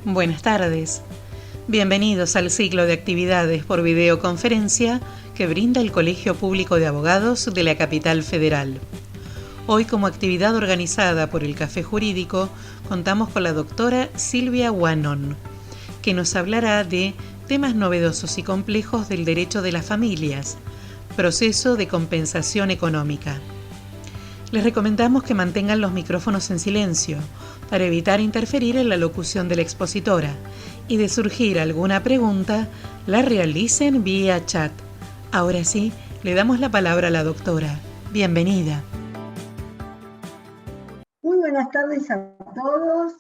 Buenas tardes. Bienvenidos al ciclo de actividades por videoconferencia que brinda el Colegio Público de Abogados de la Capital Federal. Hoy, como actividad organizada por el Café Jurídico, contamos con la doctora Silvia Guanón, que nos hablará de temas novedosos y complejos del derecho de las familias, proceso de compensación económica. Les recomendamos que mantengan los micrófonos en silencio para evitar interferir en la locución de la expositora y de surgir alguna pregunta, la realicen vía chat. Ahora sí, le damos la palabra a la doctora. Bienvenida. Muy buenas tardes a todos.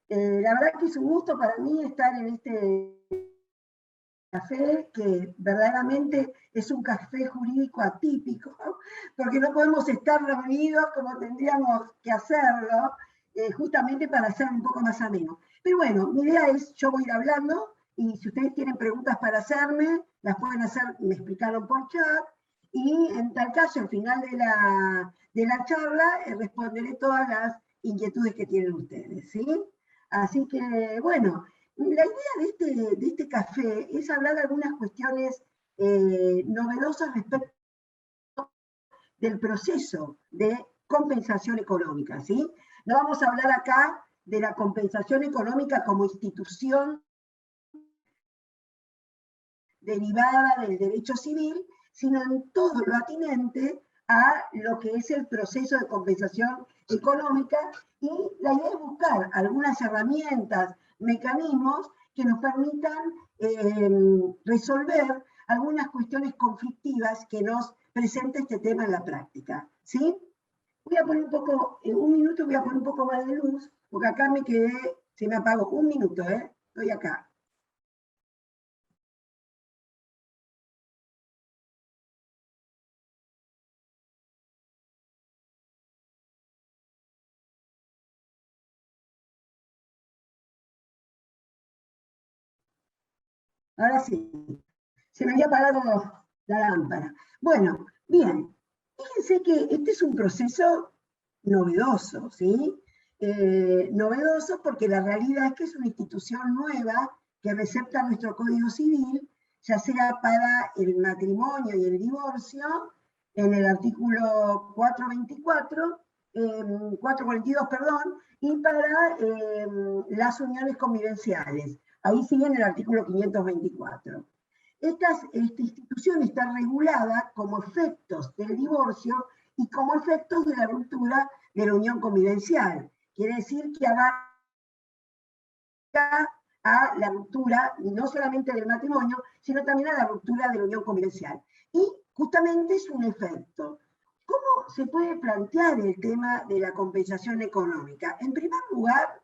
La verdad que es un gusto para mí estar en este café, que verdaderamente es un café jurídico atípico, porque no podemos estar reunidos como tendríamos que hacerlo, justamente para hacer un poco más ameno. Pero bueno, mi idea es, yo voy a ir hablando, y si ustedes tienen preguntas para hacerme, las pueden hacer, me explicaron por chat, y en tal caso, al final de la charla, responderé todas las inquietudes que tienen ustedes, ¿sí? Así que, bueno, la idea de este café es hablar de algunas cuestiones novedosas respecto del proceso de compensación económica, ¿sí? No vamos a hablar acá de la compensación económica como institución derivada del derecho civil, sino en todo lo atinente a lo que es el proceso de compensación económica, y la idea es buscar algunas herramientas, mecanismos que nos permitan resolver algunas cuestiones conflictivas que nos presenta este tema en la práctica, ¿sí? Voy a poner un poco, en un minuto voy a poner un poco más de luz, porque acá me quedé, se me apagó, un minuto, estoy acá. Ahora sí, se me había apagado la lámpara. Bueno, bien, fíjense que este es un proceso novedoso, ¿sí? Novedoso porque la realidad es que es una institución nueva que recepta nuestro Código Civil, ya sea para el matrimonio y el divorcio, en el artículo 424, 442, perdón, y para las uniones convivenciales. Ahí sigue en el artículo 524. Esta institución está regulada como efectos del divorcio y como efectos de la ruptura de la unión convivencial. Quiere decir que abarca a la ruptura no solamente del matrimonio, sino también a la ruptura de la unión convivencial. Y justamente es un efecto. ¿Cómo se puede plantear el tema de la compensación económica? En primer lugar,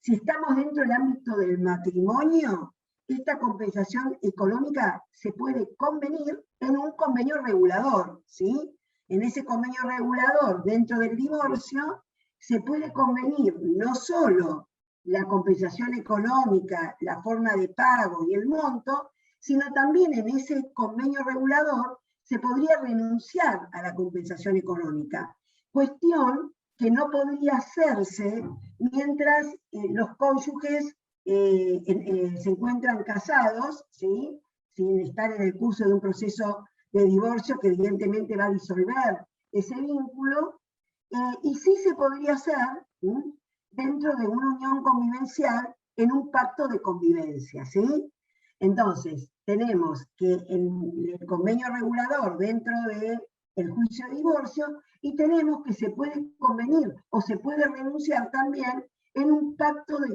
si estamos dentro del ámbito del matrimonio, esta compensación económica se puede convenir en un convenio regulador, ¿sí? En ese convenio regulador, dentro del divorcio, se puede convenir no solo la compensación económica, la forma de pago y el monto, sino también en ese convenio regulador se podría renunciar a la compensación económica. Cuestión que no podría hacerse mientras los cónyuges se encuentran casados, ¿sí? Sin estar en el curso de un proceso de divorcio que evidentemente va a disolver ese vínculo, y sí se podría hacer dentro de una unión convivencial en un pacto de convivencia, ¿sí? Entonces, tenemos que el convenio regulador dentro del juicio de divorcio, y tenemos que se puede convenir o se puede renunciar también en un pacto de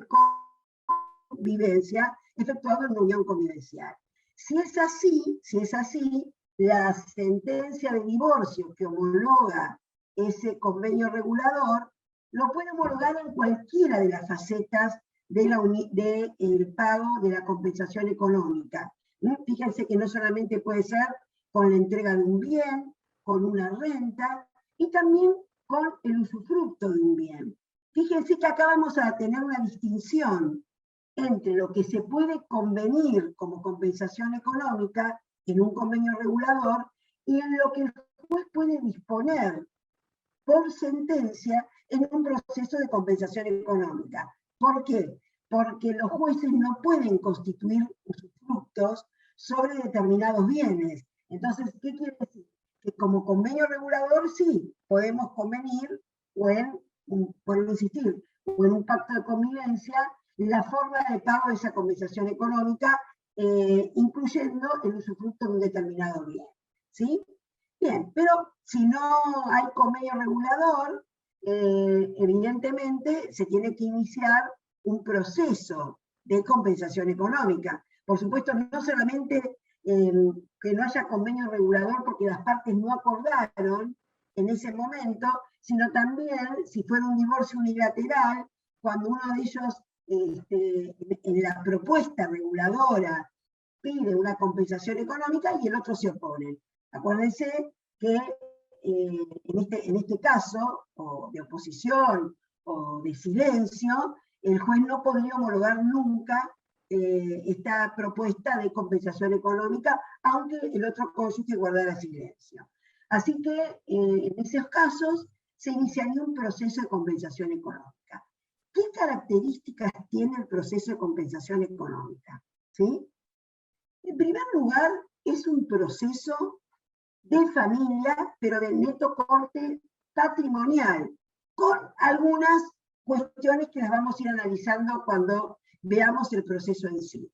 convivencia efectuado en una unión convivencial. Si es así, la sentencia de divorcio que homologa ese convenio regulador lo puede homologar en cualquiera de las facetas del pago de la compensación económica. Fíjense que no solamente puede ser con la entrega de un bien, con una renta, y también con el usufructo de un bien. Fíjense que acá vamos a tener una distinción entre lo que se puede convenir como compensación económica en un convenio regulador y en lo que el juez puede disponer por sentencia en un proceso de compensación económica. ¿Por qué? porque los jueces no pueden constituir usufructos sobre determinados bienes. Entonces, ¿qué quiere decir? Que como convenio regulador sí, podemos convenir, puedo insistir, o en un pacto de convivencia, la forma de pago de esa compensación económica, incluyendo el usufructo de un determinado bien. ¿Sí? Bien, pero si no hay convenio regulador, evidentemente se tiene que iniciar un proceso de compensación económica. Por supuesto, no solamente que no haya convenio regulador porque las partes no acordaron en ese momento, sino también si fuera un divorcio unilateral, cuando uno de ellos en la propuesta reguladora pide una compensación económica y el otro se opone. Acuérdense que en este caso, o de oposición o de silencio, el juez no podría homologar nunca esta propuesta de compensación económica, aunque el otro cónyuge guardara silencio. Así que en esos casos se iniciaría un proceso de compensación económica. ¿Qué características tiene el proceso de compensación económica? ¿Sí? En primer lugar, es un proceso de familia, pero de neto corte patrimonial, con algunas cuestiones que las vamos a ir analizando cuando veamos el proceso en sí.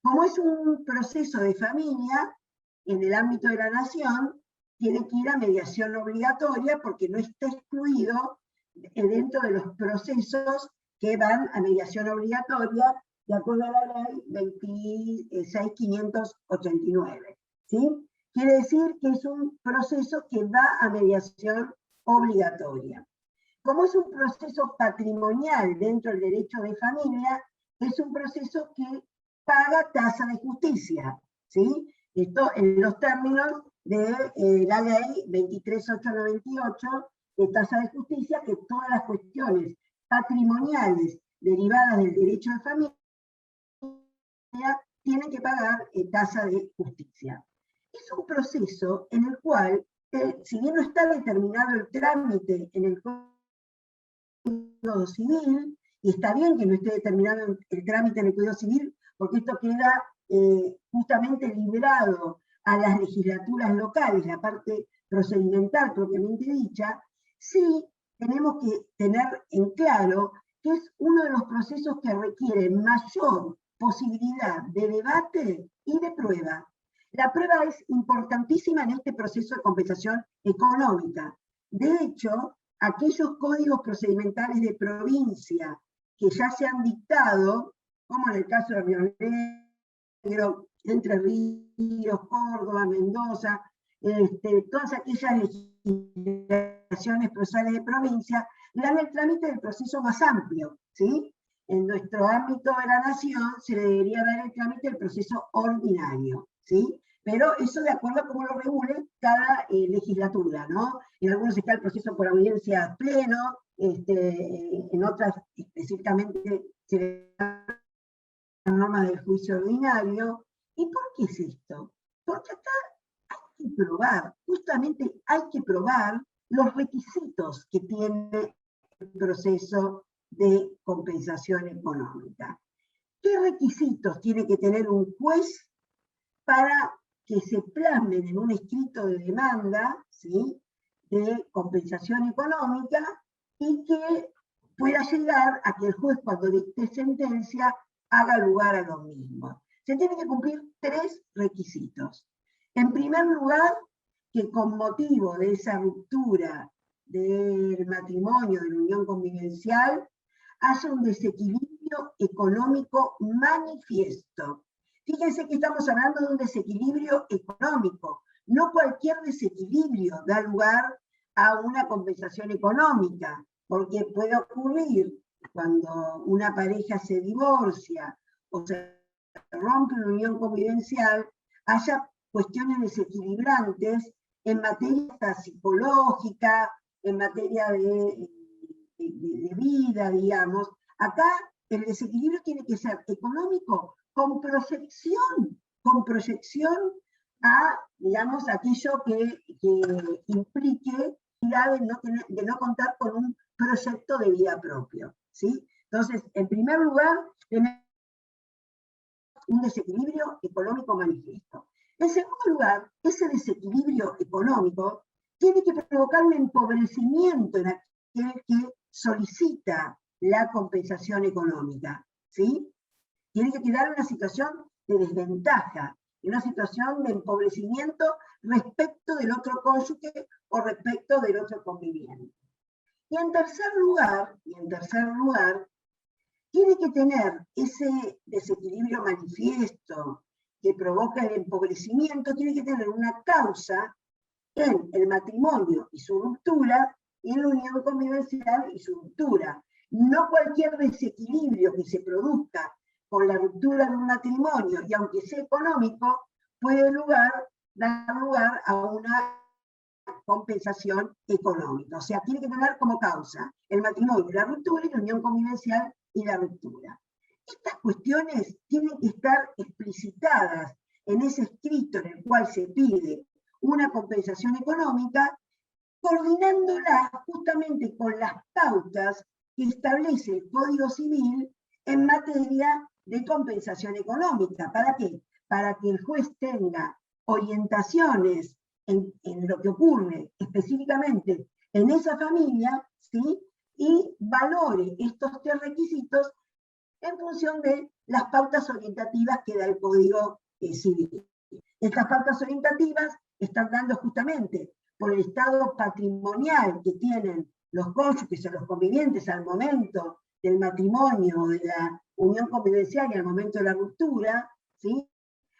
Como es un proceso de familia, en el ámbito de la nación, tiene que ir a mediación obligatoria porque no está excluido dentro de los procesos que van a mediación obligatoria de acuerdo a la ley 26.589. ¿Sí? Quiere decir que es un proceso que va a mediación obligatoria. Como es un proceso patrimonial dentro del derecho de familia, es un proceso que paga tasa de justicia, ¿sí? Esto en los términos de la ley 23.898 de tasa de justicia, que todas las cuestiones patrimoniales derivadas del derecho de familia tienen que pagar tasa de justicia. Es un proceso en el cual, si bien no está determinado el trámite en el Código Civil, y está bien que no esté determinado el trámite en el Código Civil, porque esto queda justamente librado a las legislaturas locales, la parte procedimental propiamente dicha, sí tenemos que tener en claro que es uno de los procesos que requiere mayor posibilidad de debate y de prueba. La prueba es importantísima en este proceso de compensación económica. De hecho, aquellos códigos procedimentales de provincia que ya se han dictado, como en el caso de Río Negro, Entre Ríos, Córdoba, Mendoza, todas aquellas legislaciones procesales de provincia, dan el trámite del proceso más amplio, ¿sí? En nuestro ámbito de la nación se le debería dar el trámite del proceso ordinario, ¿sí? Pero eso de acuerdo a cómo lo regule cada legislatura, ¿no? En algunos está el proceso por audiencia pleno, en otras específicamente se le da la norma del juicio ordinario. ¿Y por qué es esto? Porque acá hay que probar, justamente hay que probar los requisitos que tiene el proceso de compensación económica. ¿Qué requisitos tiene que tener un juez para que se plasmen en un escrito de demanda, ¿sí?, de compensación económica y que pueda llegar a que el juez, cuando dicte sentencia, haga lugar a lo mismo? Se tienen que cumplir 3 requisitos. En primer lugar, que con motivo de esa ruptura del matrimonio, de la unión convivencial, haya un desequilibrio económico manifiesto. Fíjense que estamos hablando de un desequilibrio económico. No cualquier desequilibrio da lugar a una compensación económica, porque puede ocurrir cuando una pareja se divorcia o se rompe una unión convivencial, haya cuestiones desequilibrantes en materia psicológica, en materia de vida, digamos. Acá el desequilibrio tiene que ser económico con proyección a, digamos, aquello que implique de no contar con un proyecto de vida propio, ¿sí? Entonces, en primer lugar, tenemos un desequilibrio económico manifiesto. En segundo lugar, ese desequilibrio económico tiene que provocar un empobrecimiento en aquel que solicita la compensación económica, ¿sí? Tiene que quedar en una situación de desventaja, en una situación de empobrecimiento respecto del otro cónyuge o respecto del otro conviviente. Y en tercer lugar, tiene que tener ese desequilibrio manifiesto que provoca el empobrecimiento, tiene que tener una causa en el matrimonio y su ruptura, y en la unión convivencial y su ruptura. No cualquier desequilibrio que se produzca con la ruptura de un matrimonio, y aunque sea económico, puede dar lugar a una compensación económica. O sea, tiene que tener como causa el matrimonio, la ruptura, y la unión convivencial y la ruptura. Estas cuestiones tienen que estar explicitadas en ese escrito en el cual se pide una compensación económica, coordinándola justamente con las pautas que establece el Código Civil en materia de compensación económica. ¿Para qué? Para que el juez tenga orientaciones en lo que ocurre específicamente en esa familia, ¿sí? Y valore estos tres requisitos en función de las pautas orientativas que da el Código Civil. Estas pautas orientativas están dando justamente por el estado patrimonial que tienen los cónyuges o los convivientes al momento del matrimonio o de la unión convivencial y al momento de la ruptura, ¿sí?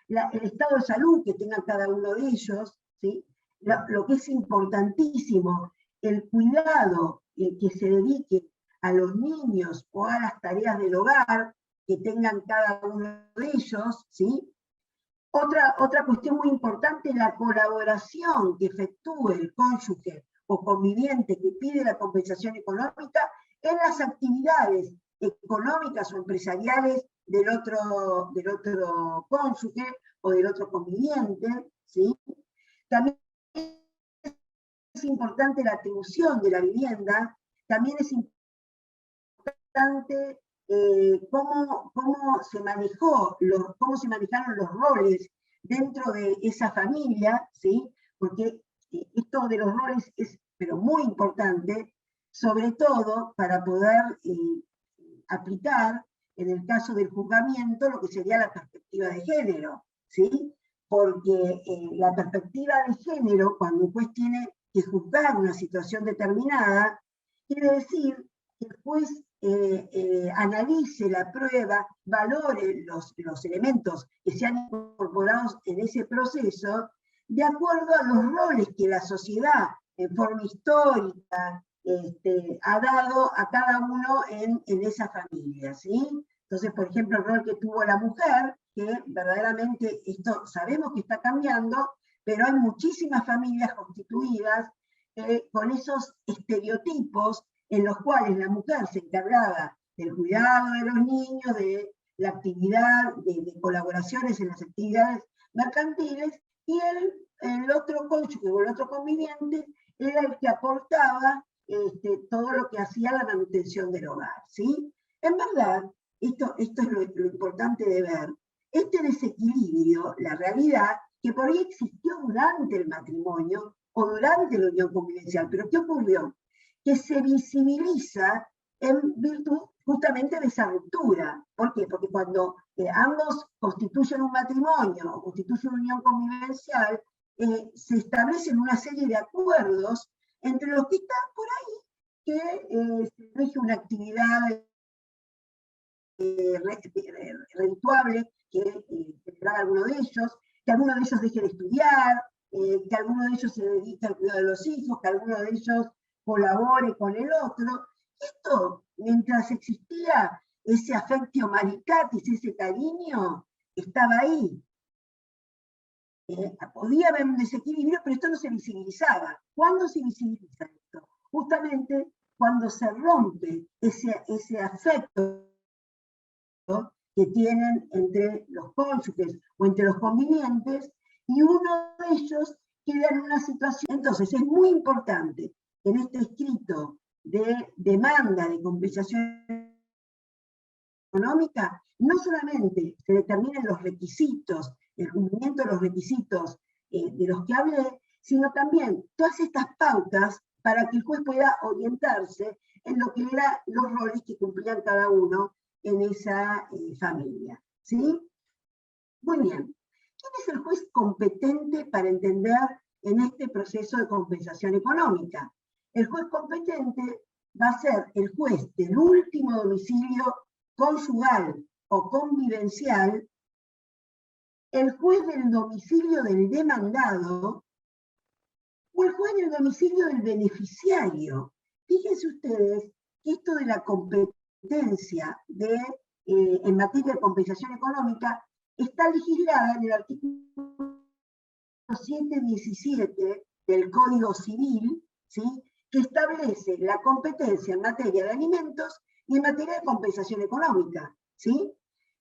El estado de salud que tenga cada uno de ellos, ¿sí? Lo que es importantísimo, el cuidado que se dedique a los niños o a las tareas del hogar que tengan cada uno de ellos, ¿sí? Otra cuestión muy importante, la colaboración que efectúe el cónyuge o conviviente que pide la compensación económica en las actividades económicas o empresariales del otro cónyuge o del otro conviviente, ¿sí? También es importante la atribución de la vivienda, también es importante cómo se manejaron los roles dentro de esa familia, ¿sí? Porque esto de los roles es pero muy importante, sobre todo para poder aplicar en el caso del juzgamiento lo que sería la perspectiva de género, ¿sí? Porque la perspectiva de género, cuando un juez tiene que juzgar una situación determinada, quiere decir que el juez analice la prueba, valore los elementos que se han incorporado en ese proceso, de acuerdo a los roles que la sociedad, en forma histórica, ha dado a cada uno en esa familia, ¿sí? Entonces, por ejemplo, el rol que tuvo la mujer, que verdaderamente esto sabemos que está cambiando, pero hay muchísimas familias constituidas con esos estereotipos en los cuales la mujer se encargaba del cuidado de los niños, de la actividad, de colaboraciones en las actividades mercantiles, y el otro cónyuge o el otro conviviente era el que aportaba todo lo que hacía la manutención del hogar, ¿sí? En verdad, esto es lo importante de ver, este desequilibrio, la realidad, que por ahí existió durante el matrimonio o durante la unión convivencial, pero ¿qué ocurrió? Que se visibiliza en virtud justamente de esa ruptura. ¿Por qué? Porque cuando ambos constituyen un matrimonio o constituyen una unión convivencial, se establecen una serie de acuerdos entre los que están por ahí, que se rige una actividad redituable que tendrá alguno de ellos, que alguno de ellos deje de estudiar, que alguno de ellos se dedique al cuidado de los hijos, que alguno de ellos colabore con el otro. Esto, mientras existía ese affectio maritatis, ese cariño, estaba ahí. Podía haber un desequilibrio, pero esto no se visibilizaba. ¿Cuándo se visibiliza esto? Justamente cuando se rompe ese afecto que tienen entre los cónyuges o entre los convivientes, y uno de ellos queda en una situación. Entonces es muy importante en este escrito de demanda de compensación económica, no solamente se determinen los requisitos, el cumplimiento de los requisitos de los que hablé, sino también todas estas pautas para que el juez pueda orientarse en lo que eran los roles que cumplían cada uno en esa familia. ¿Sí? Muy bien. ¿Quién es el juez competente para entender en este proceso de compensación económica? El juez competente va a ser el juez del último domicilio conyugal o convivencial, el juez del domicilio del demandado o el juez del domicilio del beneficiario. Fíjense ustedes que esto de la competencia en materia de compensación económica está legislada en el artículo 717 del Código Civil, ¿sí?, que establece la competencia en materia de alimentos y en materia de compensación económica, ¿sí?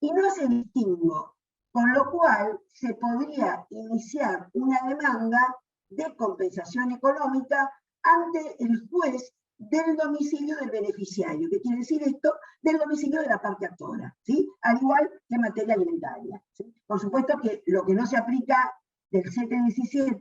Y no hace distingo, con lo cual se podría iniciar una demanda de compensación económica ante el juez del domicilio del beneficiario. ¿Qué quiere decir esto? Del domicilio de la parte actora, ¿sí? Al igual que en materia alimentaria, ¿sí? Por supuesto que lo que no se aplica del 717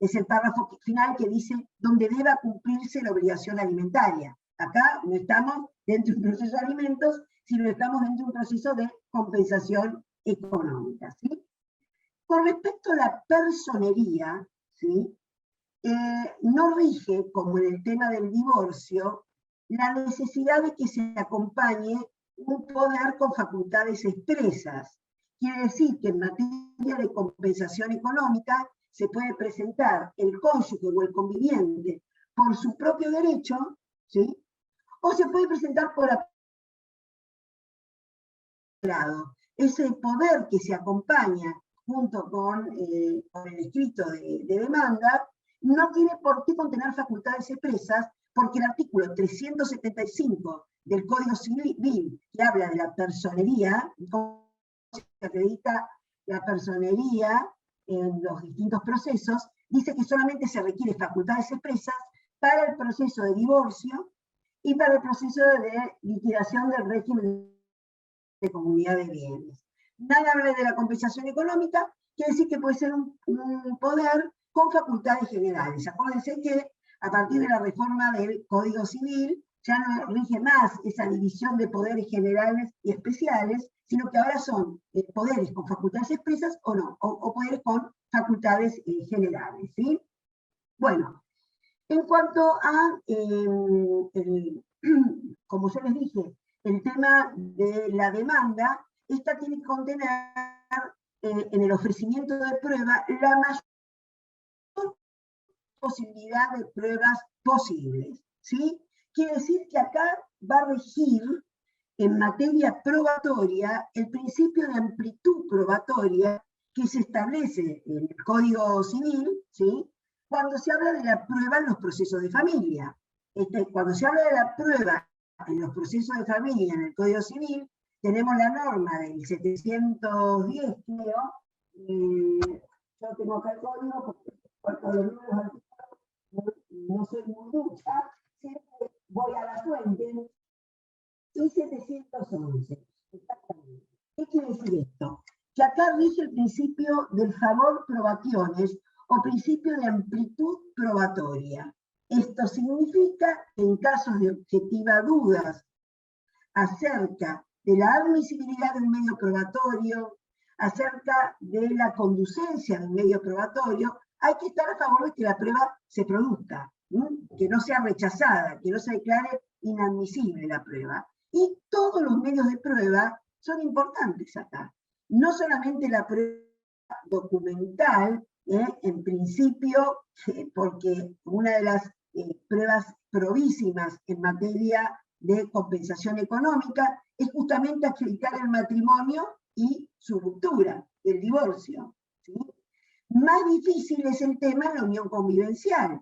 es el párrafo final que dice donde deba cumplirse la obligación alimentaria. Acá no estamos dentro de un proceso de alimentos, sino estamos dentro de un proceso de compensación económica, ¿sí? Con respecto a la personería, ¿sí?, no rige, como en el tema del divorcio, la necesidad de que se acompañe un poder con facultades expresas. Quiere decir que en materia de compensación económica se puede presentar el cónyuge o el conviviente por su propio derecho, ¿sí?, o se puede presentar por apoderado. Ese poder que se acompaña junto con el escrito de demanda no tiene por qué contener facultades expresas, porque el artículo 375 del Código Civil, que habla de la personería, cómo se acredita la personería en los distintos procesos, dice que solamente se requiere facultades expresas para el proceso de divorcio y para el proceso de liquidación del régimen de comunidad de bienes. Nada habla de la compensación económica, quiere decir que puede ser un poder con facultades generales. Acuérdense que a partir de la reforma del Código Civil ya no rige más esa división de poderes generales y especiales, sino que ahora son poderes con facultades expresas o no, o poderes con facultades generales, ¿sí? Bueno, en cuanto a, como yo les dije, el tema de la demanda, esta tiene que contener en el ofrecimiento de prueba la mayor posibilidad de pruebas posibles, ¿sí? Quiere decir que acá va a regir en materia probatoria el principio de amplitud probatoria que se establece en el Código Civil, ¿sí?, cuando se habla de la prueba en los procesos de familia. Cuando se habla de la prueba en los procesos de familia en el Código Civil, tenemos la norma del 710, creo, yo tengo acá el código, porque los números no soy muy ducha, siempre voy a la fuente, y 711, exactamente. ¿Qué quiere decir esto? Que acá rige el principio del favor probationes o principio de amplitud probatoria. Esto significa que en casos de objetiva dudas acerca de la admisibilidad del medio probatorio, acerca de la conducencia del medio probatorio, hay que estar a favor de que la prueba se produzca, que no sea rechazada, que no se declare inadmisible la prueba. Y todos los medios de prueba son importantes acá. No solamente la prueba documental, en principio, porque una de las pruebas probísimas en materia de compensación económica es justamente acreditar el matrimonio y su ruptura, el divorcio, ¿sí? Más difícil es el tema en la unión convivencial,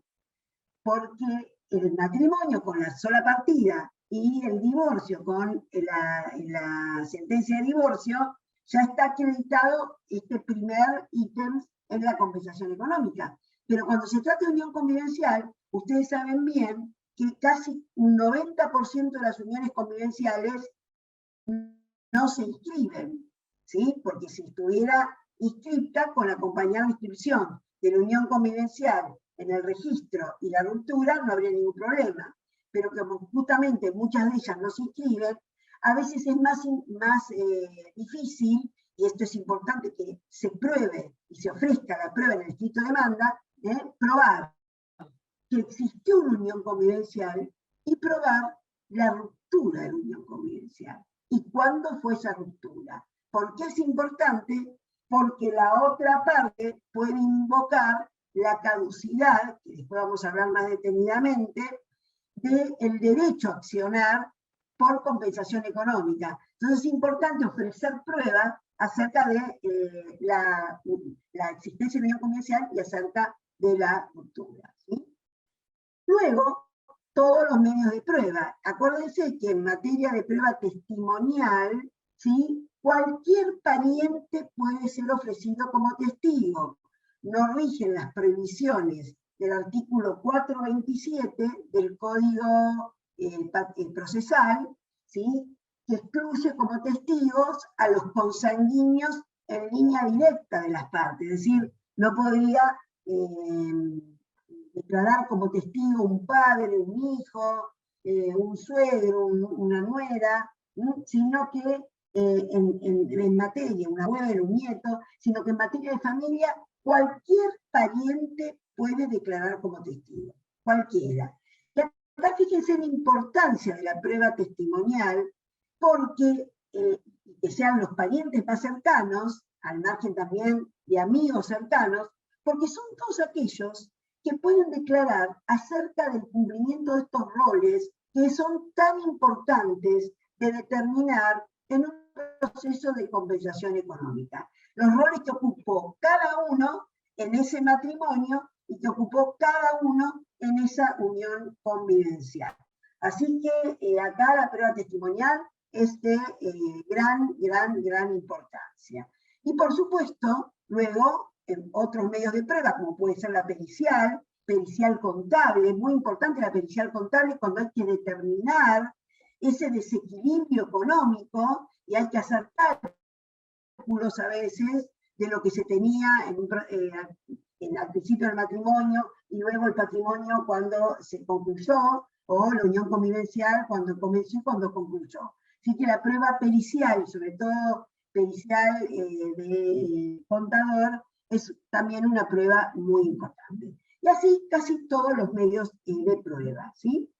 porque el matrimonio con la sola partida y el divorcio con la sentencia de divorcio, ya está acreditado este primer ítem en la compensación económica. Pero cuando se trata de unión convivencial, ustedes saben bien que casi un 90% de las uniones convivenciales no se inscriben, ¿sí? Porque si estuviera inscripta con acompañada inscripción de la unión convivencial en el registro y la ruptura, no habría ningún problema. Pero como justamente muchas de ellas no se inscriben, a veces es más difícil, y esto es importante que se pruebe y se ofrezca la prueba en el escrito de demanda, probar que existió una unión convivencial y probar la ruptura de la unión convivencial. ¿Y cuándo fue esa ruptura? ¿Por qué es importante? Porque la otra parte puede invocar la caducidad, que después vamos a hablar más detenidamente, del derecho a accionar por compensación económica. Entonces es importante ofrecer pruebas acerca de la existencia de la unión convivencial y acerca de la ruptura, ¿sí? Luego, todos los medios de prueba. Acuérdense que en materia de prueba testimonial, ¿sí?, cualquier pariente puede ser ofrecido como testigo. No rigen las previsiones del artículo 427 del Código Procesal, ¿sí?, que excluye como testigos a los consanguíneos en línea directa de las partes. Es decir, no podría declarar como testigo un padre, un hijo, un suegro, una nuera, sino que en materia, un abuelo, un nieto, sino que en materia de familia, cualquier pariente puede declarar como testigo, cualquiera. Y acá fíjense la importancia de la prueba testimonial, porque que sean los parientes más cercanos, al margen también de amigos cercanos, porque son todos aquellos que pueden declarar acerca del cumplimiento de estos roles que son tan importantes de determinar en un proceso de compensación económica. Los roles que ocupó cada uno en ese matrimonio y que ocupó cada uno en esa unión convivencial. Así que acá la prueba testimonial es de gran importancia. Y por supuesto, luego, en otros medios de prueba, como puede ser la pericial contable, es muy importante la pericial contable cuando hay que determinar ese desequilibrio económico y hay que hacer cálculos a veces de lo que se tenía al principio del matrimonio y luego el patrimonio cuando se concluyó, o la unión convivencial cuando comenzó y cuando concluyó. Así que la prueba pericial, sobre todo pericial de contador, es también una prueba muy importante. Y así casi todos los medios de prueba, ¿sí?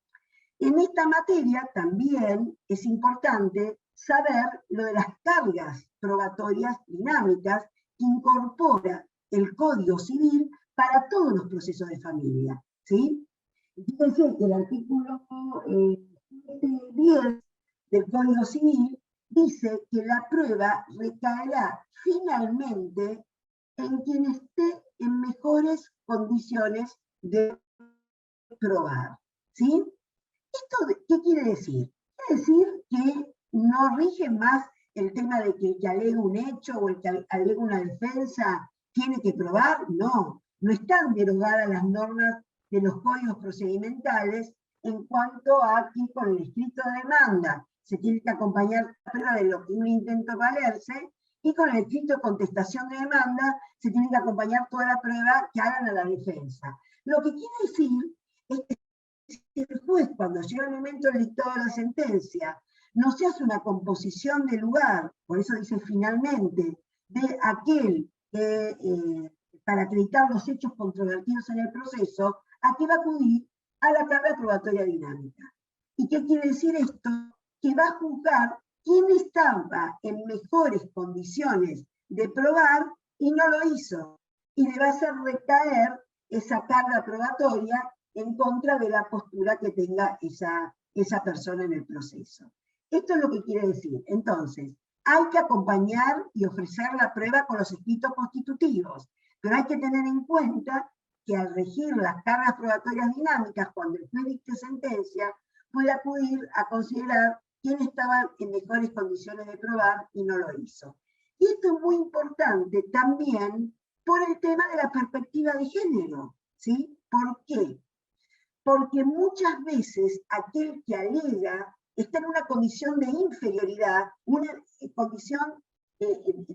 En esta materia también es importante saber lo de las cargas probatorias dinámicas que incorpora el Código Civil para todos los procesos de familia, ¿sí? Fíjense que el artículo 10 del Código Civil dice que la prueba recaerá finalmente en quien esté en mejores condiciones de probar, ¿sí? ¿Esto qué quiere decir? Quiere decir que no rige más el tema de que el que alega un hecho o el que alega una defensa tiene que probar. No, no están derogadas las normas de los códigos procedimentales en cuanto a que con el escrito de demanda se tiene que acompañar la prueba de lo que uno intenta valerse, y con el escrito de contestación de demanda se tiene que acompañar toda la prueba que hagan a la defensa. Lo que quiere decir es que si el juez, cuando llega el momento del dictado de la sentencia, no se hace una composición de lugar, por eso dice finalmente, de aquel que, para acreditar los hechos controvertidos en el proceso, ¿a qué va a acudir? A la carga probatoria dinámica. ¿Y qué quiere decir esto? Que va a juzgar quién estaba en mejores condiciones de probar y no lo hizo. Y le va a hacer recaer esa carga probatoria en contra de la postura que tenga esa persona en el proceso. Esto es lo que quiere decir. Entonces, hay que acompañar y ofrecer la prueba con los escritos constitutivos, pero hay que tener en cuenta que al regir las cargas probatorias dinámicas, cuando el juez dicte sentencia, puede acudir a considerar quién estaba en mejores condiciones de probar y no lo hizo. Y esto es muy importante también por el tema de la perspectiva de género, ¿sí? ¿Por qué? Porque muchas veces aquel que alega está en una condición de inferioridad, una condición de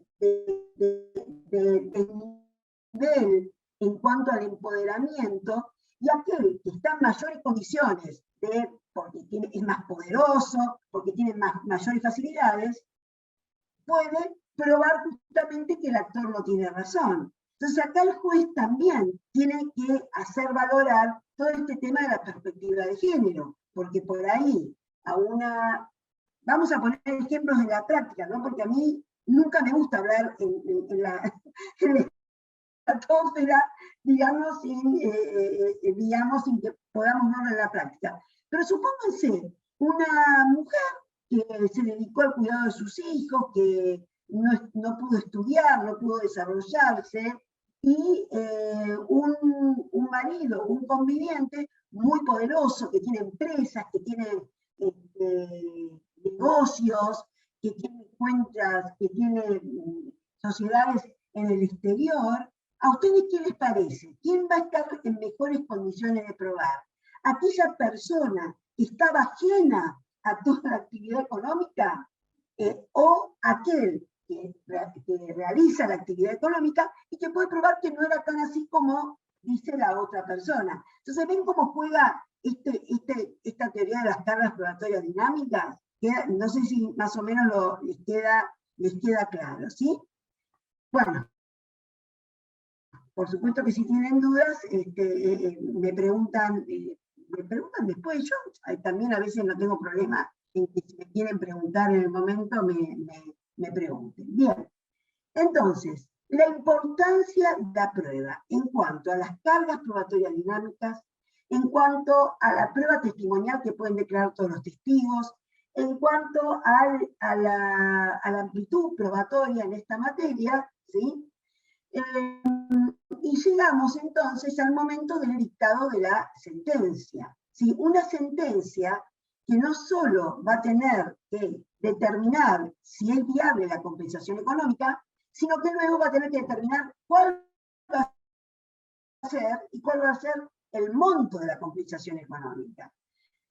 nivel en cuanto al empoderamiento, y aquel que está en mayores condiciones, porque es más poderoso, porque tiene mayores facilidades, puede probar justamente que el actor no tiene razón. Entonces acá el juez también tiene que hacer valorar todo este tema de la perspectiva de género, porque por ahí vamos a poner ejemplos de la práctica, ¿no? Porque a mí nunca me gusta hablar en la estratosfera, digamos, sin que podamos verlo en la práctica. Pero supónganse una mujer que se dedicó al cuidado de sus hijos, que no pudo estudiar, no pudo desarrollarse, y un marido, un conviviente muy poderoso, que tiene empresas, que tiene negocios, que tiene cuentas, que tiene sociedades en el exterior. ¿A ustedes qué les parece? ¿Quién va a estar en mejores condiciones de probar? ¿Aquella persona que estaba ajena a toda la actividad económica o aquel que realiza la actividad económica y que puede probar que no era tan así como dice la otra persona? Entonces, ¿ven cómo juega esta teoría de las cargas probatorias dinámicas? No sé si más o menos les queda claro, ¿sí? Bueno, por supuesto que si tienen dudas, me preguntan después. Yo también a veces no tengo problema en que si me quieren preguntar en el momento, me pregunten. Bien, entonces, la importancia de la prueba en cuanto a las cargas probatorias dinámicas, en cuanto a la prueba testimonial que pueden declarar todos los testigos, en cuanto a la amplitud probatoria en esta materia, ¿sí? Y llegamos entonces al momento del dictado de la sentencia. ¿Sí? Una sentencia que no solo va a tener que determinar si es viable la compensación económica, sino que luego va a tener que determinar cuál va a ser y cuál va a ser el monto de la compensación económica.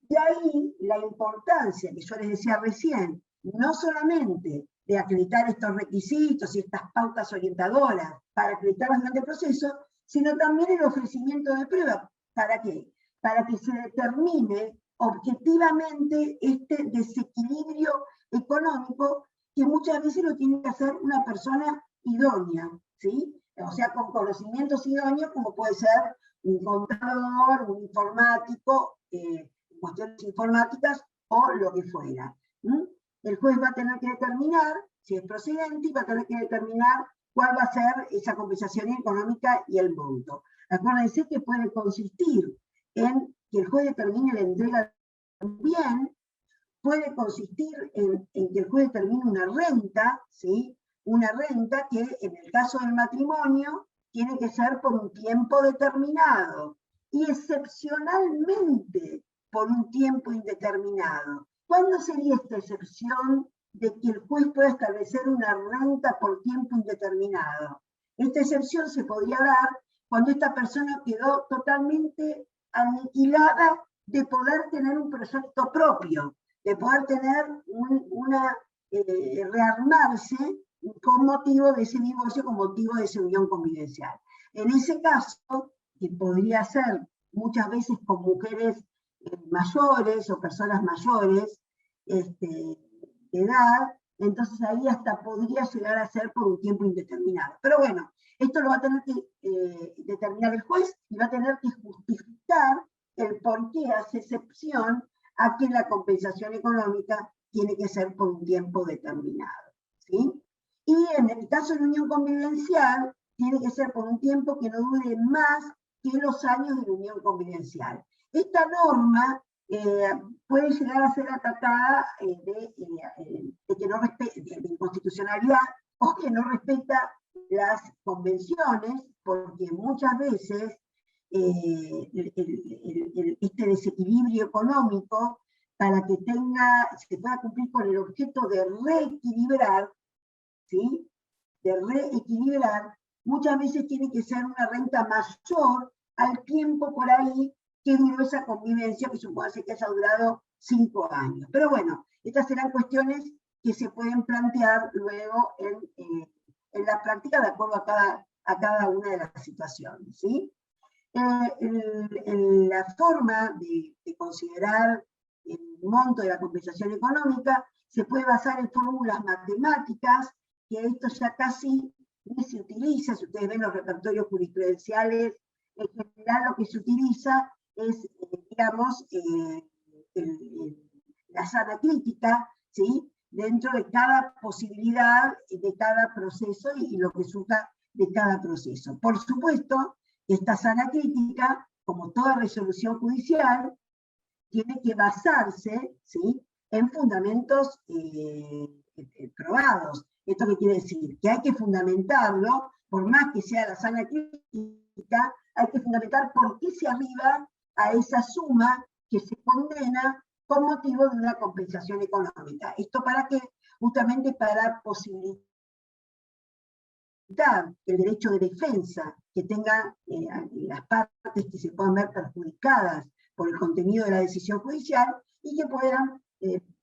De ahí la importancia que yo les decía recién, no solamente de acreditar estos requisitos y estas pautas orientadoras para acreditarlas durante el proceso, sino también el ofrecimiento de prueba. ¿Para qué? Para que se determine objetivamente este desequilibrio económico que muchas veces lo tiene que hacer una persona idónea, ¿sí? O sea, con conocimientos idóneos, como puede ser un contador, un informático, cuestiones informáticas o lo que fuera. El juez va a tener que determinar si es procedente y va a tener que determinar cuál va a ser esa compensación económica y el monto. Acuérdense que puede consistir en que el juez determine la entrega de un bien, puede consistir en que el juez determine una renta, ¿sí? Una renta que en el caso del matrimonio tiene que ser por un tiempo determinado y excepcionalmente por un tiempo indeterminado. ¿Cuándo sería esta excepción de que el juez pueda establecer una renta por tiempo indeterminado? Esta excepción se podría dar cuando esta persona quedó totalmente aniquilada de poder tener un proyecto propio, de poder tener rearmarse con motivo de ese divorcio, con motivo de esa unión convivencial. En ese caso, que podría ser muchas veces con mujeres mayores o personas mayores de edad, entonces ahí hasta podría llegar a ser por un tiempo indeterminado. Pero bueno, esto lo va a tener que determinar el juez y va a tener que justificar el por qué hace excepción a que la compensación económica tiene que ser por un tiempo determinado, ¿sí? Y en el caso de la unión convivencial, tiene que ser por un tiempo que no dure más que los años de la unión convivencial. Esta norma puede llegar a ser atacada de que no respete, de inconstitucionalidad, o que no respeta las convenciones, porque muchas veces este desequilibrio económico, para que se pueda cumplir con el objeto de reequilibrar, ¿sí? De reequilibrar, muchas veces tiene que ser una renta mayor al tiempo por ahí que duró esa convivencia, que supone que haya durado 5 años. Pero bueno, estas serán cuestiones que se pueden plantear luego en la práctica de acuerdo a cada una de las situaciones, ¿sí? La forma de considerar el monto de la compensación económica se puede basar en fórmulas matemáticas, que esto ya casi ni se utiliza. Si ustedes ven los repertorios jurisprudenciales, en general lo que se utiliza es, digamos, la sana crítica, ¿sí?, dentro de cada posibilidad, de cada proceso y lo que surja de cada proceso. Por supuesto, esta sana crítica, como toda resolución judicial, tiene que basarse, ¿sí?, en fundamentos probados. ¿Esto qué quiere decir? Que hay que fundamentarlo, por más que sea la sana crítica, hay que fundamentar por qué se arriba a esa suma que se condena con motivo de una compensación económica. ¿Esto para qué? Justamente para posibilitar el derecho de defensa que tengan las partes que se puedan ver perjudicadas por el contenido de la decisión judicial y que puedan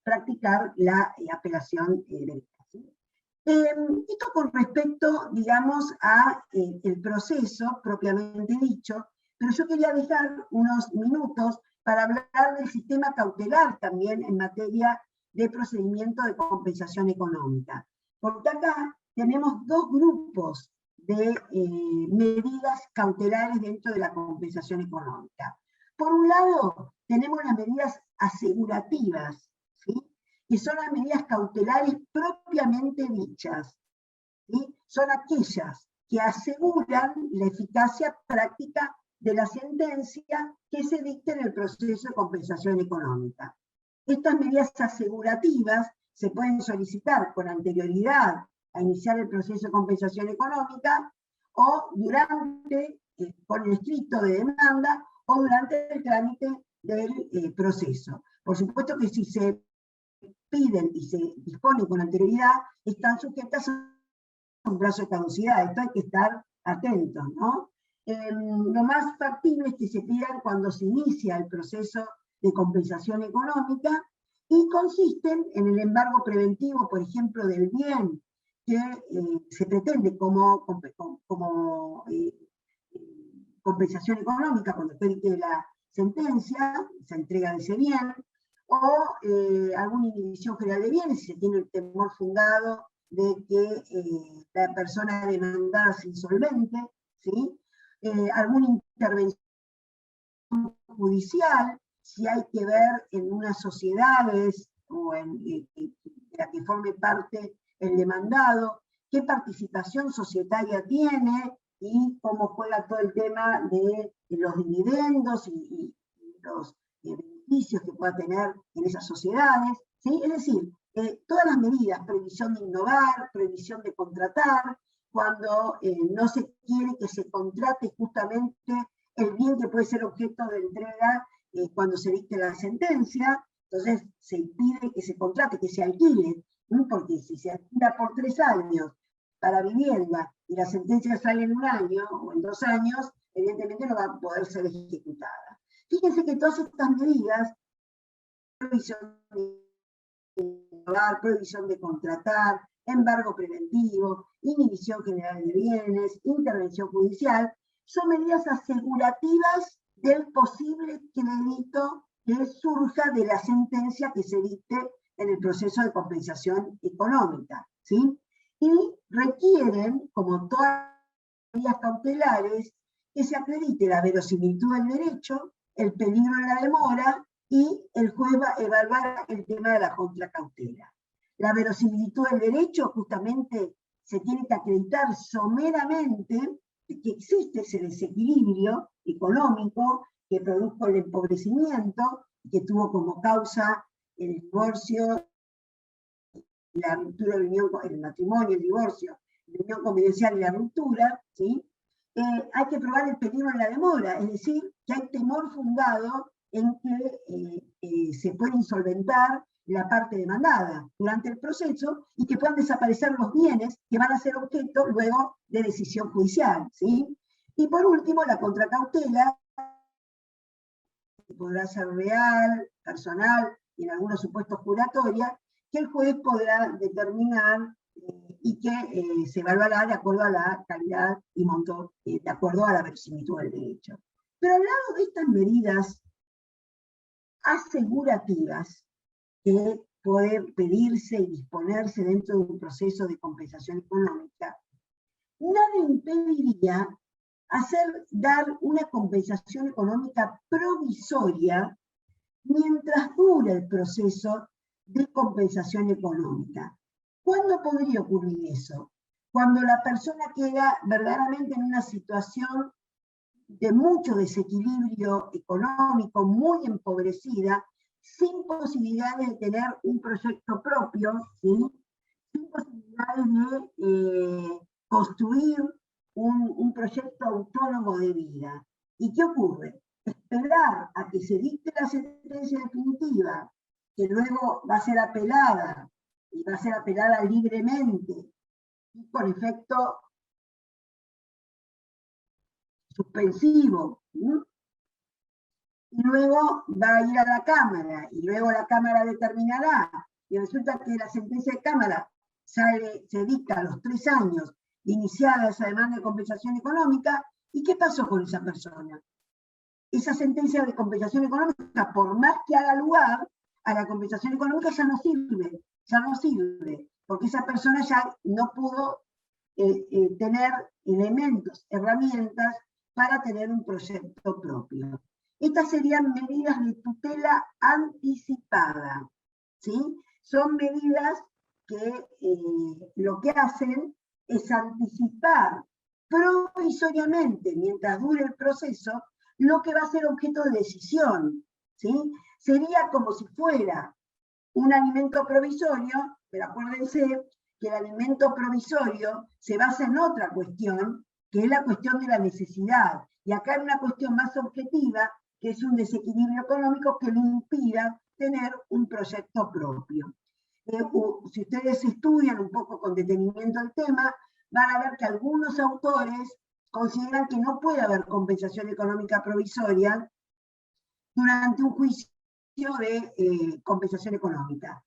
practicar la apelación directa. Esto con respecto, digamos, a el proceso propiamente dicho, pero yo quería dejar unos minutos para hablar del sistema cautelar también en materia de procedimiento de compensación económica. Porque acá tenemos dos grupos de medidas cautelares dentro de la compensación económica. Por un lado, tenemos las medidas asegurativas, ¿sí?, que son las medidas cautelares propiamente dichas, ¿sí? Son aquellas que aseguran la eficacia práctica de la sentencia que se dicte en el proceso de compensación económica. Estas medidas asegurativas se pueden solicitar con anterioridad a iniciar el proceso de compensación económica o durante, con el escrito de demanda o durante el trámite del proceso. Por supuesto que si se piden y se disponen con anterioridad, están sujetas a un plazo de caducidad. Esto hay que estar atentos, ¿no? Lo más factible es que se pidan cuando se inicia el proceso de compensación económica y consisten en el embargo preventivo, por ejemplo, del bien que se pretende como compensación económica cuando se dicte la sentencia, se entrega de ese bien, o alguna inhibición general de bienes, si se tiene el temor fundado de que la persona demandada es insolvente, ¿sí? Alguna intervención judicial, si hay que ver en unas sociedades o en la que forme parte el demandado, qué participación societaria tiene y cómo juega todo el tema de los dividendos y los beneficios que pueda tener en esas sociedades, ¿sí? Es decir, todas las medidas, prohibición de innovar, prohibición de contratar, cuando no se quiere que se contrate justamente el bien que puede ser objeto de entrega cuando se dicte la sentencia, entonces se impide que se contrate, que se alquile, ¿no? Porque si se alquila por 3 años para vivienda y la sentencia sale en 1 año o en 2 años, evidentemente no va a poder ser ejecutada. Fíjense que todas estas medidas, prohibición de innovar, prohibición de contratar, embargo preventivo, inhibición general de bienes, intervención judicial, son medidas asegurativas del posible crédito que surja de la sentencia que se dicte en el proceso de compensación económica, ¿sí? Y requieren, como todas las medidas cautelares, que se acredite la verosimilitud del derecho, el peligro de la demora y el juez va a evaluar el tema de la contracautela. La verosimilitud del derecho justamente se tiene que acreditar someramente que existe ese desequilibrio económico que produjo el empobrecimiento, que tuvo como causa el divorcio, la ruptura de la unión, el matrimonio, el divorcio, la unión convivencial y la ruptura, ¿sí? Hay que probar el peligro en la demora, es decir, que hay temor fundado en que se puede insolventar la parte demandada durante el proceso y que puedan desaparecer los bienes que van a ser objeto luego de decisión judicial, ¿sí? Y por último, la contracautela, que podrá ser real, personal, y en algunos supuestos juratoria, que el juez podrá determinar y que se evaluará de acuerdo a la calidad y monto, de acuerdo a la verosimilitud del derecho. Pero al lado de estas medidas asegurativas que puede pedirse y disponerse dentro de un proceso de compensación económica, nada impediría dar una compensación económica provisoria mientras dure el proceso de compensación económica. ¿Cuándo podría ocurrir eso? Cuando la persona queda verdaderamente en una situación de mucho desequilibrio económico, muy empobrecida, sin posibilidades de tener un proyecto propio, ¿sí? Sin posibilidades de construir un proyecto autónomo de vida. ¿Y qué ocurre? Esperar a que se dicte la sentencia definitiva, que luego va a ser apelada, y va a ser apelada libremente, y con efecto suspensivo, ¿no? Y luego va a ir a la Cámara, y luego la Cámara determinará, y resulta que la sentencia de Cámara se dicta a los 3 años de iniciada esa demanda de compensación económica, ¿y qué pasó con esa persona? Esa sentencia de compensación económica, por más que haga lugar a la compensación económica, ya no sirve, porque esa persona ya no pudo tener elementos, herramientas para tener un proyecto propio. Estas serían medidas de tutela anticipada, ¿sí? Son medidas que lo que hacen es anticipar provisoriamente, mientras dure el proceso, lo que va a ser objeto de decisión, ¿sí? Sería como si fuera un alimento provisorio, pero acuérdense que el alimento provisorio se basa en otra cuestión, que es la cuestión de la necesidad. Y acá hay una cuestión más objetiva, que es un desequilibrio económico que le impida tener un proyecto propio. Si ustedes estudian un poco con detenimiento el tema, van a ver que algunos autores consideran que no puede haber compensación económica provisoria durante un juicio de compensación económica.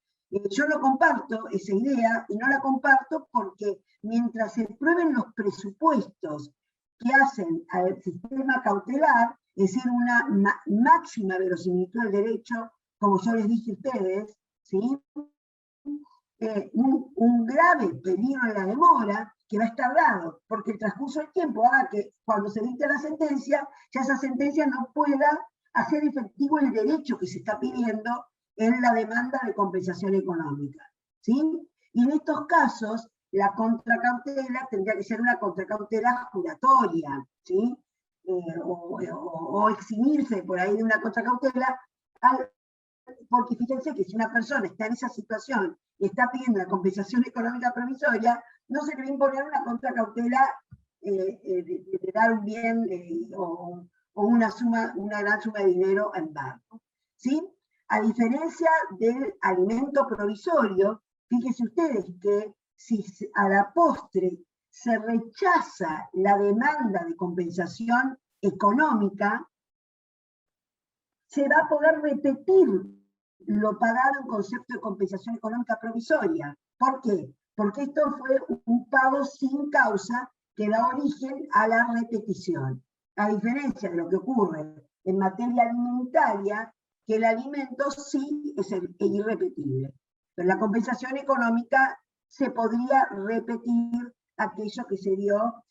Yo no comparto esa idea, y no la comparto porque mientras se prueben los presupuestos que hacen al sistema cautelar, es decir, una máxima verosimilitud del derecho, como yo les dije a ustedes, ¿sí? Un grave peligro de la demora que va a estar dado, porque el transcurso del tiempo haga que cuando se dicte la sentencia, ya esa sentencia no pueda hacer efectivo el derecho que se está pidiendo en la demanda de compensación económica, ¿sí? Y en estos casos, la contracautela tendría que ser una contracautela juratoria, ¿sí? O eximirse por ahí de una contracautela, porque fíjense que si una persona está en esa situación y está pidiendo la compensación económica provisoria, no se le va a imponer una contracautela de dar un bien o una gran suma de dinero en banco, ¿sí? A diferencia del alimento provisorio, fíjense ustedes que si a la postre se rechaza la demanda de compensación económica, se va a poder repetir lo pagado en concepto de compensación económica provisoria. ¿Por qué? Porque esto fue un pago sin causa que da origen a la repetición. A diferencia de lo que ocurre en materia alimentaria, que el alimento sí es irrepetible. Pero la compensación económica se podría repetir aquello que se dio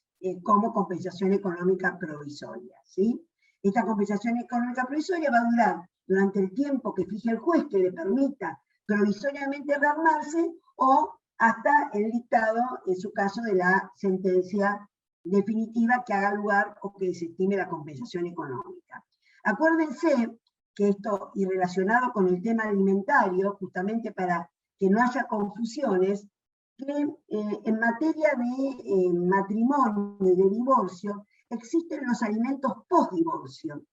como compensación económica provisoria, ¿sí? Esta compensación económica provisoria va a durar durante el tiempo que fije el juez, que le permita provisoriamente rearmarse, o hasta el dictado, en su caso, de la sentencia definitiva que haga lugar o que desestime la compensación económica. Acuérdense que esto, y relacionado con el tema alimentario, justamente para que no haya confusiones, que en materia de matrimonio y de divorcio, existen los alimentos post-divorcio.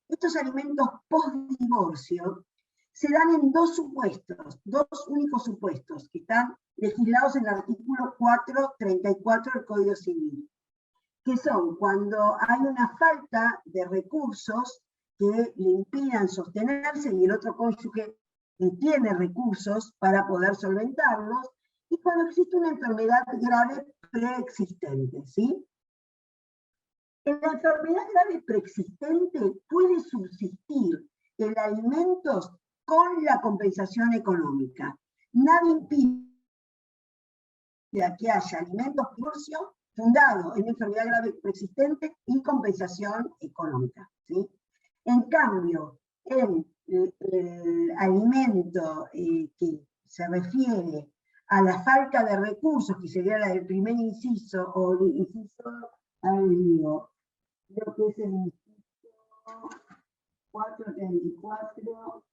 Estos alimentos post-divorcio se dan en dos supuestos, dos únicos supuestos, que están legislados en el artículo 434 del Código Civil, que son cuando hay una falta de recursos que le impidan sostenerse y el otro cónyuge tiene recursos para poder solventarlos, y cuando existe una enfermedad grave preexistente, ¿sí? En la enfermedad grave preexistente puede subsistir el alimentos con la compensación económica. Nada impide que haya alimentos divorcio fundado en una enfermedad grave preexistente y compensación económica, ¿sí? En cambio, el alimento que se refiere a la falta de recursos, que sería la del primer inciso, o el inciso, digo, creo que es el inciso 434,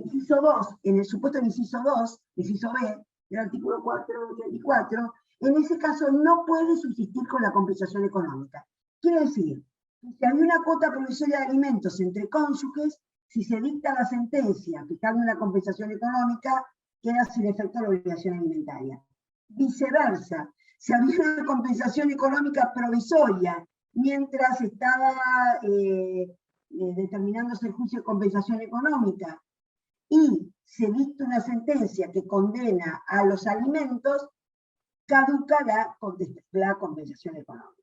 inciso 2, en el supuesto del inciso 2, inciso B, del artículo 434, en ese caso no puede subsistir con la compensación económica. Quiere decir, que si había una cuota provisoria de alimentos entre cónyuges, si se dicta la sentencia fijando una compensación económica, queda sin efecto la obligación alimentaria. Viceversa, si había una compensación económica provisoria mientras estaba determinándose el juicio de compensación económica y se dicta una sentencia que condena a los alimentos, caduca la compensación económica.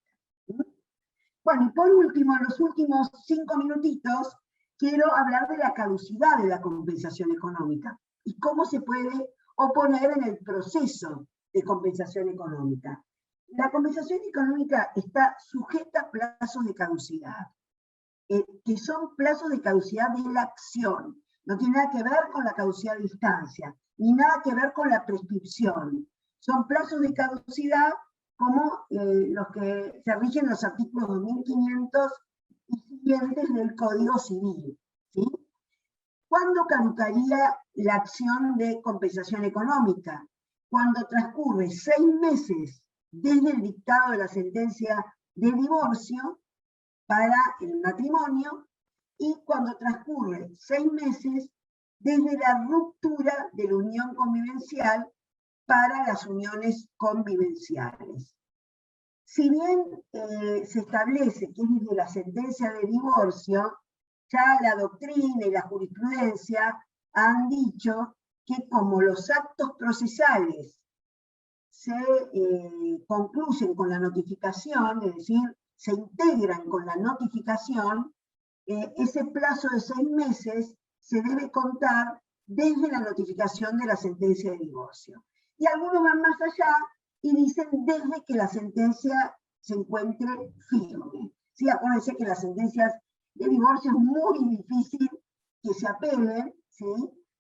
Bueno, y por último, en los últimos 5 minutitos, quiero hablar de la caducidad de la compensación económica y cómo se puede oponer en el proceso de compensación económica. La compensación económica está sujeta a plazos de caducidad, que son plazos de caducidad de la acción. No tiene nada que ver con la caducidad de instancia, ni nada que ver con la prescripción. Son plazos de caducidad como los que se rigen en los artículos 2500 y siguientes del Código Civil, ¿sí? ¿Cuándo caducaría la acción de compensación económica? Cuando transcurre 6 meses desde el dictado de la sentencia de divorcio para el matrimonio y cuando transcurre 6 meses desde la ruptura de la unión convivencial para las uniones convivenciales. Si bien se establece que es desde la sentencia de divorcio, ya la doctrina y la jurisprudencia han dicho que como los actos procesales se concluyen con la notificación, es decir, se integran con la notificación, ese plazo de 6 meses se debe contar desde la notificación de la sentencia de divorcio. Y algunos van más allá y dicen desde que la sentencia se encuentre firme. Sí, acuérdense que las sentencias de divorcio es muy difícil que se apelen, ¿sí?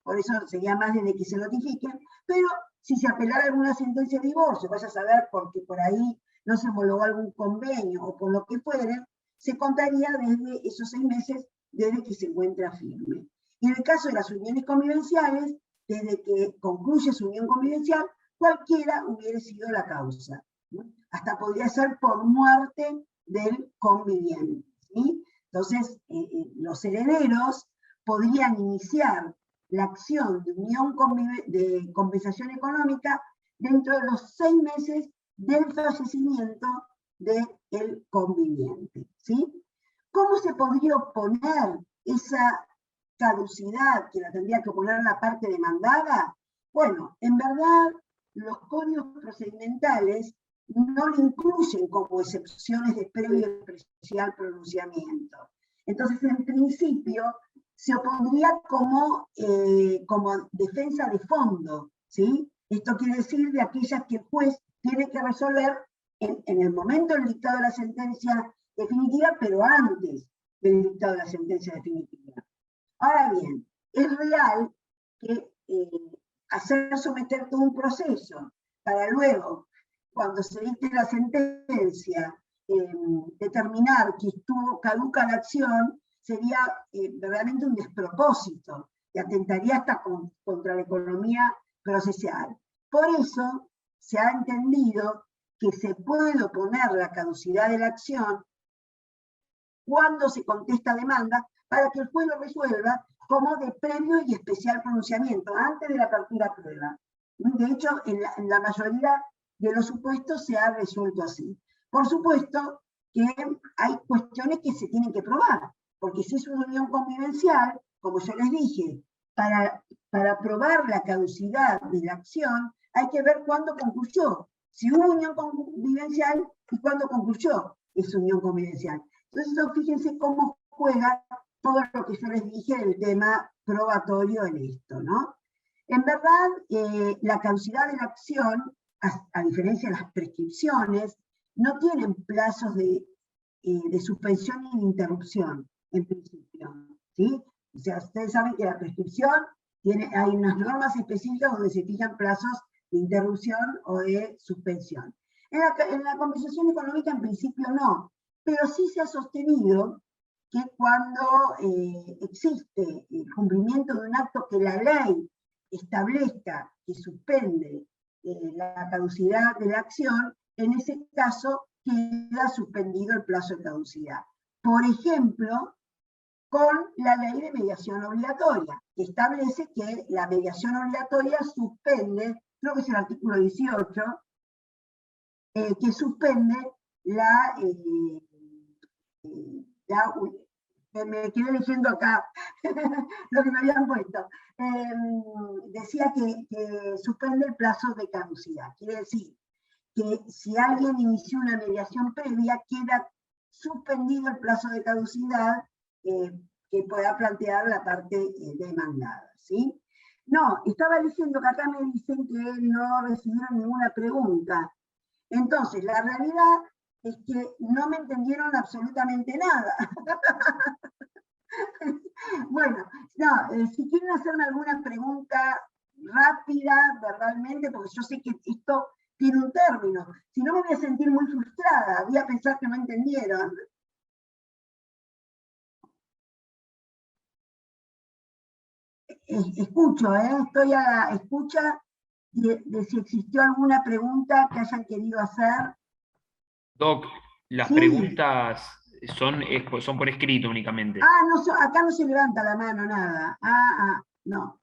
Por eso sería más desde que se notifiquen, pero si se apelara alguna sentencia de divorcio, vaya a saber porque por ahí no se homologó algún convenio o por lo que fuere, se contaría desde esos 6 meses desde que se encuentra firme. Y en el caso de las uniones convivenciales, desde que concluye su unión convivencial, cualquiera hubiera sido la causa, ¿no? Hasta podría ser por muerte del conviviente, ¿sí? Entonces, los herederos podrían iniciar la acción de unión de compensación económica dentro de los 6 meses del fallecimiento del conviviente, ¿sí? ¿Cómo se podría oponer esa caducidad que la tendría que oponer la parte demandada? Bueno, en verdad, los códigos procedimentales no lo incluyen como excepciones de previo y especial pronunciamiento. Entonces, en principio, se opondría como defensa de fondo, ¿sí? Esto quiere decir de aquellas que el juez tiene que resolver en el momento del dictado de la sentencia definitiva, pero antes del dictado de la sentencia definitiva. Ahora bien, es real que hacer someter todo un proceso para luego, cuando se dicte la sentencia, determinar que estuvo caduca la acción, sería verdaderamente un despropósito y atentaría hasta contra la economía procesal. Por eso se ha entendido que se puede oponer la caducidad de la acción cuando se contesta demanda para que el juez lo resuelva como de previo y especial pronunciamiento, antes de la apertura a prueba. De hecho, en la mayoría de los supuestos se ha resuelto así. Por supuesto que hay cuestiones que se tienen que probar. porque si es una unión convivencial, como yo les dije, para probar la caducidad de la acción, hay que ver cuándo concluyó. Si hubo unión convivencial y cuándo concluyó esa unión convivencial. Entonces, fíjense cómo juega todo lo que yo les dije del tema probatorio en esto, ¿no? En verdad, la caducidad de la acción, a diferencia de las prescripciones, no tienen plazos de suspensión y de interrupción, en principio, ¿sí? O sea, ustedes saben que la prescripción hay unas normas específicas donde se fijan plazos de interrupción o de suspensión. En la compensación económica, en principio, no, pero sí se ha sostenido que cuando existe el cumplimiento de un acto que la ley establezca que suspende la caducidad de la acción, en ese caso queda suspendido el plazo de caducidad. Por ejemplo, con la ley de mediación obligatoria, que establece que la mediación obligatoria suspende, creo que es el artículo 18, que suspende me quedé leyendo acá lo que me habían puesto. Decía que suspende el plazo de caducidad. Quiere decir que si alguien inició una mediación previa, queda suspendido el plazo de caducidad que pueda plantear la parte demandada, ¿sí? No, estaba diciendo que acá me dicen que no recibieron ninguna pregunta. Entonces, la realidad es que no me entendieron absolutamente nada. Bueno, no, si quieren hacerme alguna pregunta rápida, verbalmente, porque yo sé que esto tiene un término, si no me voy a sentir muy frustrada, voy a pensar que no entendieron. Escucho, estoy a la escucha de si existió alguna pregunta que hayan querido hacer. Doc, las Sí. preguntas son por escrito únicamente. Ah, no, acá no se levanta la mano, nada. No.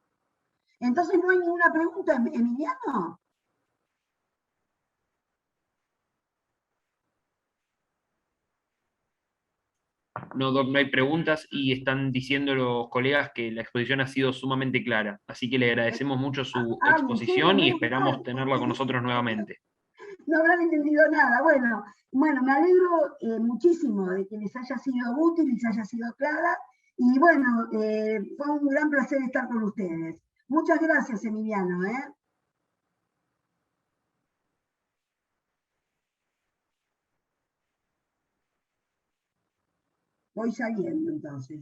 Entonces no hay ninguna pregunta, Emiliano. No, Doc, no hay preguntas y están diciendo los colegas que la exposición ha sido sumamente clara. Así que le agradecemos mucho su ¿En serio? exposición y Menos esperamos mal, tenerla con porque nosotros nuevamente. no habrán entendido nada. Bueno, me alegro muchísimo de que les haya sido útil y les haya sido clara. Y bueno, fue un gran placer estar con ustedes. Muchas gracias, Emiliano. Voy saliendo entonces.